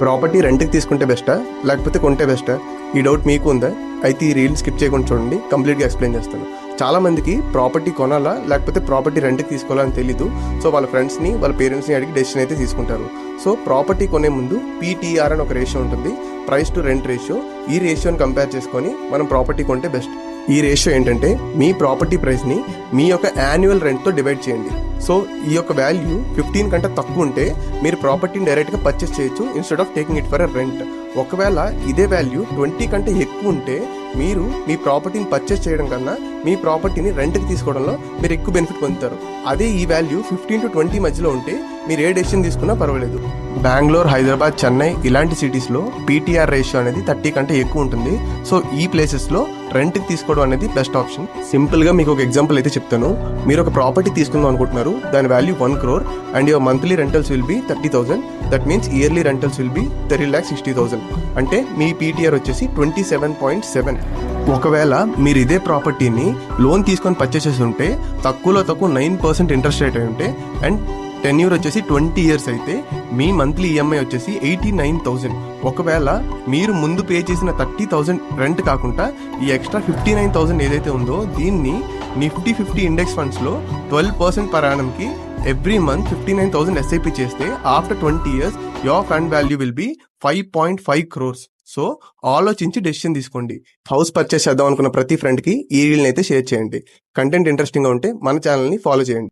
Property రెంట్కి తీసుకుంటే బెస్టా లేకపోతే కొంటే బెస్టా? ఈ డౌట్ మీకు ఉందా? అయితే ఈ రీల్ స్కిప్ చేయకుండా చూడండి, కంప్లీట్గా ఎక్స్ప్లెయిన్ చేస్తాను. చాలామందికి ప్రాపర్టీ కొనాలా లేకపోతే ప్రాపర్టీ రెంట్కి తీసుకోవాలా అని తెలీదు. సో వాళ్ళ ఫ్రెండ్స్ని వాళ్ళ పేరెంట్స్ని అడిగి డెసిషన్ అయితే తీసుకుంటారు. సో ప్రాపర్టీ కొనే ముందు పీటీఆర్ అని ఒక రేషియో ఉంటుంది, ప్రైస్ టు రెంట్ రేషియో. ఈ రేషియోని కంపేర్ చేసుకొని మనం ప్రాపర్టీ కొంటే బెస్ట్. ఈ రేషియో ఏంటంటే మీ ప్రాపర్టీ ప్రైస్ని మీ యొక్క యాన్యువల్ రెంట్తో డివైడ్ చేయండి. సో ఈ యొక్క వాల్యూ 15 కంటే తక్కువ ఉంటే మీరు ప్రాపర్టీని డైరెక్ట్గా పర్చేస్ చేయొచ్చు instead of taking it for a rent. ఒకవేళ ఇదే వాల్యూ 20 కంటే ఎక్కువ ఉంటే మీరు మీ ప్రాపర్టీని పర్చేస్ చేయడం కన్నా మీ ప్రాపర్టీని రెంట్కి తీసుకోవడంలో మీరు ఎక్కువ బెనిఫిట్ పొందుతారు. అదే ఈ వాల్యూ 15 to 20 మధ్యలో ఉంటే మీరు ఏ డెసిషన్ తీసుకున్నా పర్వాలేదు. బెంగళూరు, హైదరాబాద్, చెన్నై ఇలాంటి సిటీస్లో పీటీఆర్ రేషియో అనేది 30 కంటే ఎక్కువ ఉంటుంది. సో ఈ ప్లేసెస్లో రెంట్కి తీసుకోవడం అనేది బెస్ట్ ఆప్షన్. సింపుల్గా మీకు ఒక ఎగ్జాంపుల్ అయితే చెప్తాను. మీరు ఒక ప్రాపర్టీ తీసుకుందాం అనుకుంటున్నారు, దాని value 1 crore and your monthly rentals will be 30,000. That means yearly rentals will be 3,60,000. అంటే మీ పీటీఆర్ వచ్చేసి 27.7. ఒకవేళ మీరు ఇదే ప్రాపర్టీని లోన్ తీసుకొని పర్చేస్ చేసి ఉంటే తక్కువలో తక్కువ 9% ఇంట్రెస్ట్ రేట్ అయి ఉంటే అండ్ టెన్యూర్ వచ్చేసి 20 years అయితే మీ మంత్లీ ఈఎంఐ వచ్చేసి 89,000. ఒకవేళ మీరు ముందు పే చేసిన 30,000 రెంట్ కాకుండా ఈ ఎక్స్ట్రా 59,000 ఏదైతే ఉందో దీన్ని నిఫ్టీ 50 ఇండెక్స్ ఫండ్స్లో 12% పర్ యానంకి ఎవ్రీ మంత్ 59,000 ఎస్ఐపి చేస్తే after 20 years your fund value will be 5.5 crores. So ఆలోచించి డెసిషన్ తీసుకోండి. హౌస్ పర్చేస్ చేద్దాం అనుకున్న ప్రతి ఫ్రెండ్కి ఈ రీల్ని అయితే షేర్ చేయండి. కంటెంట్ ఇంట్రెస్టింగ్గా ఉంటే మన ఛానల్ని ఫాలో చేయండి.